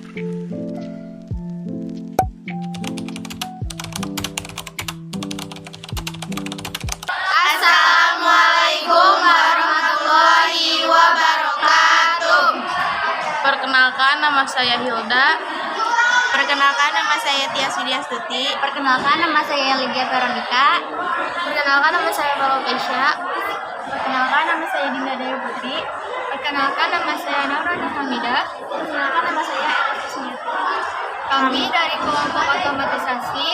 Assalamualaikum warahmatullahi wabarakatuh. Perkenalkan, nama saya Hilda. Perkenalkan, nama saya Tias Widiastuti. Perkenalkan, nama saya Lydia Veronica. Perkenalkan, nama saya Balokesha. Perkenalkan, nama saya Dinda Dewi Putri. Perkenalkan, nama saya Naurana Hamidah. Perkenalkan, nama saya Eva Sunyati. Kami dari kelompok otomatisasi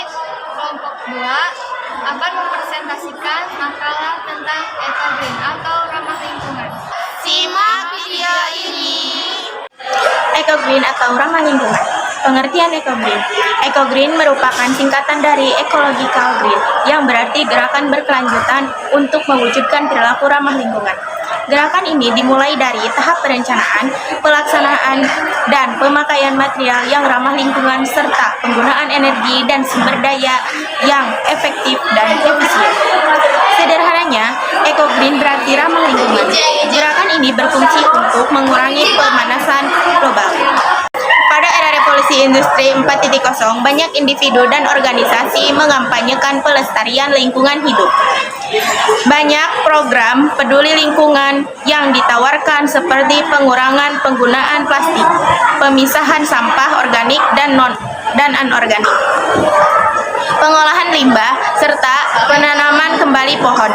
kelompok 2 akan mempresentasikan makalah tentang eco-green atau ramah lingkungan. Simak video ini. Eco-green atau ramah lingkungan. Pengertian eco-green. Eco-green merupakan singkatan dari ecological green, yang berarti gerakan berkelanjutan untuk mewujudkan perilaku ramah lingkungan. Gerakan ini dimulai dari tahap perencanaan, pelaksanaan, dan pemakaian material yang ramah lingkungan serta penggunaan energi dan sumber daya yang efektif dan efisien. Sederhananya, eco-green berarti ramah lingkungan. Gerakan ini berfungsi untuk mengurangi pemanasan global. Pada era revolusi industri 4.0, banyak individu dan organisasi mengampanyekan pelestarian lingkungan hidup. Banyak program peduli lingkungan yang ditawarkan seperti pengurangan penggunaan plastik, pemisahan sampah organik dan anorganik, pengolahan limbah, serta penanaman kembali pohon.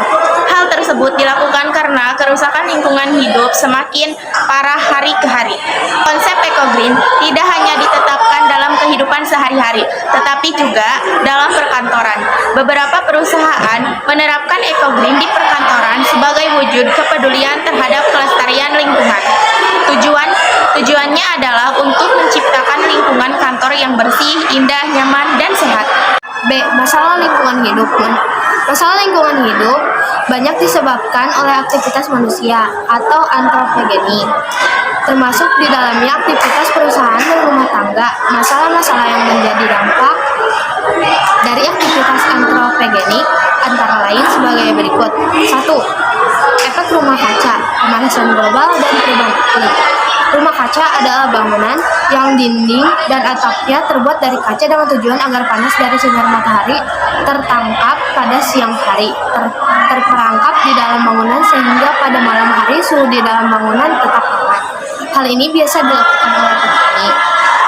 Hal tersebut dilakukan karena kerusakan lingkungan hidup semakin parah hari ke hari. Konsep eco-green tidak hanya ditetapkan dalam kehidupan sehari-hari, tetapi juga dalam perkantoran. Beberapa perusahaan menerapkan eco-green di perkantoran sebagai wujud kepedulian terhadap kelestarian lingkungan. Tujuannya adalah untuk menciptakan lingkungan kantor yang bersih, indah, nyaman, dan sehat. B. Masalah lingkungan hidup. Masalah lingkungan hidup banyak disebabkan oleh aktivitas manusia atau antropogeni, termasuk di dalamnya aktivitas perusahaan dan rumah tangga. Masalah-masalah yang menjadi dampak dari aktivitas antropogeni antara lain sebagai berikut. 1. Efek rumah kaca, pemanasan global, dan perubahan iklim. Rumah kaca adalah bangunan yang dinding dan atapnya terbuat dari kaca dengan tujuan agar panas dari sinar matahari tertangkap pada siang hari, terperangkap di dalam bangunan sehingga pada malam hari suhu di dalam bangunan tetap hangat. Hal ini biasa dilakukan oleh petani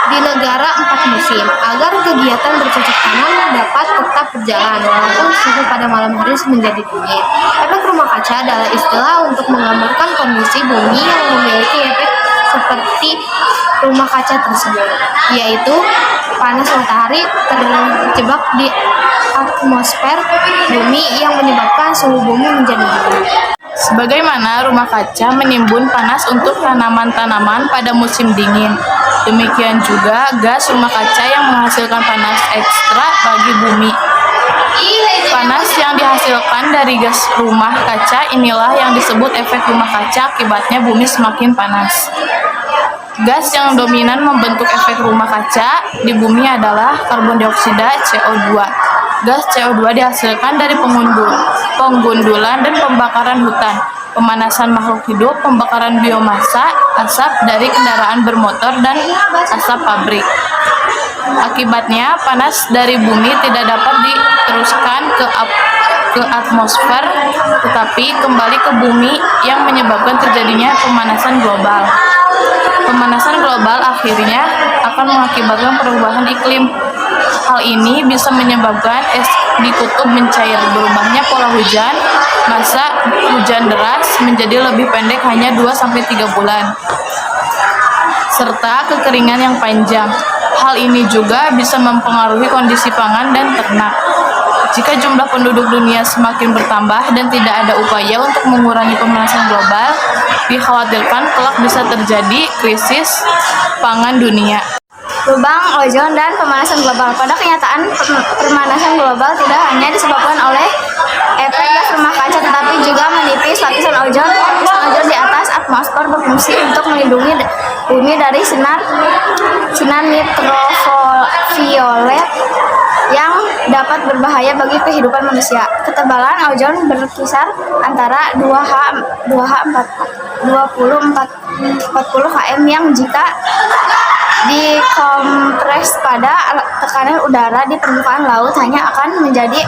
di negara 4 musim agar kegiatan bercocok tanam dapat tetap berjalan walaupun suhu pada malam hari menjadi dingin. Efek rumah kaca adalah istilah untuk menggambarkan kondisi bumi yang memiliki efek seperti rumah kaca tersebut, yaitu panas matahari terjebak di atmosfer bumi yang menyebabkan suhu bumi menjadi dingin. Sebagaimana rumah kaca menimbun panas untuk tanaman-tanaman pada musim dingin, demikian juga gas rumah kaca yang menghasilkan panas ekstra bagi bumi. Panas yang dihasilkan dari gas rumah kaca inilah yang disebut efek rumah kaca, akibatnya bumi semakin panas. Gas yang dominan membentuk efek rumah kaca di bumi adalah karbon dioksida CO2. Gas CO2 dihasilkan dari penggundulan dan pembakaran hutan, pemanasan makhluk hidup, pembakaran biomasa, asap dari kendaraan bermotor, dan asap pabrik. Akibatnya, panas dari bumi tidak dapat diteruskan ke atmosfer, tetapi kembali ke bumi yang menyebabkan terjadinya pemanasan global. Pemanasan global akhirnya akan mengakibatkan perubahan iklim. Hal ini bisa menyebabkan es di kutub mencair, berubahnya pola hujan, masa hujan deras menjadi lebih pendek hanya 2-3 bulan, serta kekeringan yang panjang. Hal ini juga bisa mempengaruhi kondisi pangan dan ternak. Jika jumlah penduduk dunia semakin bertambah dan tidak ada upaya untuk mengurangi pemanasan global, dikhawatirkan kelak bisa terjadi krisis pangan dunia. Lubang ozon dan pemanasan global. Pada kenyataan, pemanasan global tidak hanya disebabkan oleh efek gas rumah kaca, tetapi juga menipis lapisan ozon. Lapisan ozon di atas atmosfer berfungsi untuk melindungi bumi dari sinar ultraviolet yang dapat berbahaya bagi kehidupan manusia. Ketebalan ozon berkisar antara 20-40 km yang jika dikompres pada tekanan udara di permukaan laut hanya akan menjadi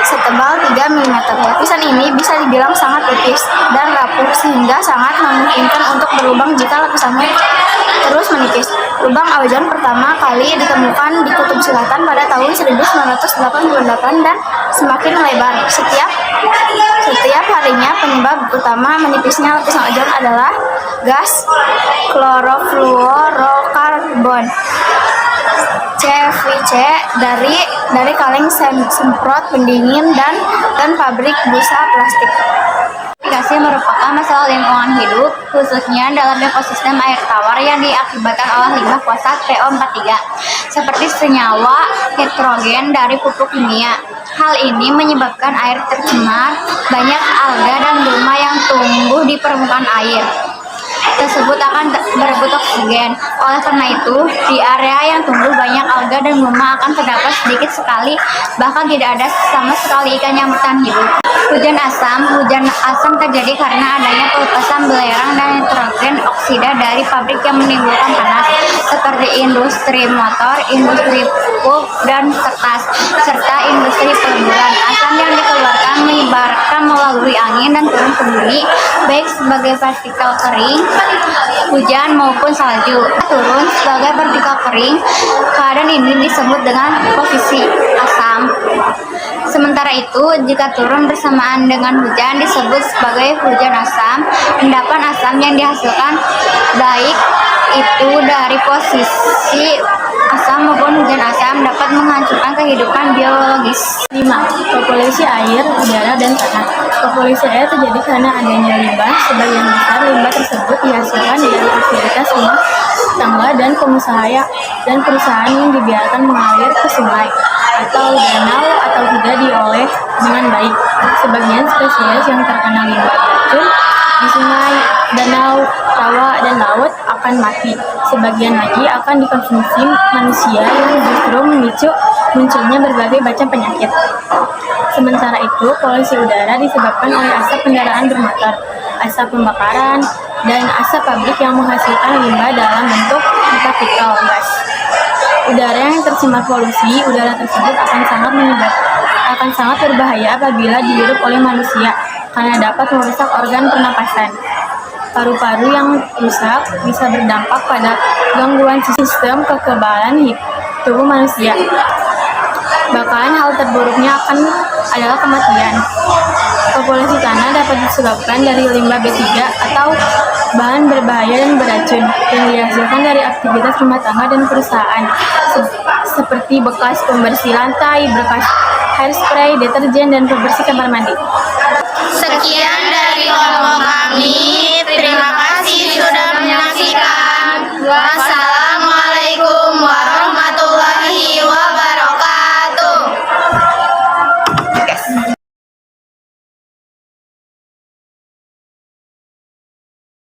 setebal 3 mm. Lapisan ini bisa dibilang sangat tipis dan rapuh sehingga sangat memungkinkan untuk berlubang jika lapisannya terus menipis. Lubang ozon pertama kali ditemukan di Kutub Selatan pada tahun 1988 dan semakin melebar. Setiap harinya penyebab utama menipisnya lapisan ozon adalah gas klorofluorokarbon CFC dari kaleng semprot pendingin dan pabrik busa plastik. Mitigasi merupakan masalah lingkungan hidup, khususnya dalam ekosistem air tawar yang diakibatkan oleh limbah fosfat PO43, seperti senyawa nitrogen dari pupuk kimia. Hal ini menyebabkan air tercemar, banyak alga dan gulma yang tumbuh di permukaan air tersebut akan berebut oksigen. Oleh karena itu, di area yang tumbuh banyak alga dan gulma akan terdapat sedikit sekali, bahkan tidak ada sama sekali ikan yang bertahan hidup. Hujan asam terjadi karena adanya pelepasan belerang dan nitrogen oksida dari pabrik yang menimbulkan panas, seperti industri motor, industri pulp dan kertas, serta industri peleburan. Asam yang dikeluarkan menyebarkan melalui angin dan turun ke bumi, baik sebagai partikel kering, hujan maupun salju. Turun sebagai partikel kering, keadaan ini disebut dengan posisi asam. Sementara itu, jika turun bersamaan dengan hujan disebut sebagai hujan asam. Endapan asam yang dihasilkan baik itu dari posisi asam maupun hujan asam dapat menghancurkan kehidupan biologis. 5. Polusi air, udara, dan tanah. Polusi air terjadi karena adanya limbah. Sebagian besar limbah tersebut dihasilkan dari aktivitas rumah tangga dan perusahaan yang dibiarkan mengalir ke sungai atau danau atau tidak diolah dengan baik. Sebagian spesies yang terkena limbah beracun di sungai, danau, rawa, dan laut akan mati. Sebagian lagi akan dikonsumsi manusia yang justru memicu munculnya berbagai macam penyakit. Sementara itu, polusi udara disebabkan oleh asap kendaraan bermotor, asap pembakaran, dan asap pabrik yang menghasilkan limbah dalam bentuk partikel gas. Udara yang tercemar polusi udara tersebut akan sangat berbahaya apabila dihirup oleh manusia karena dapat merusak organ pernapasan. Paru-paru yang rusak bisa berdampak pada gangguan sistem kekebalan tubuh manusia. Bahkan hal terburuknya adalah kematian. Polusi tanah dapat disebabkan dari limbah B3 atau bahan berbahaya dan beracun yang dihasilkan dari aktivitas rumah tangga dan perusahaan, seperti bekas pembersih lantai, bekas hairspray, deterjen, dan pembersih kamar mandi. Sekian dari kelompok kami. Terima kasih.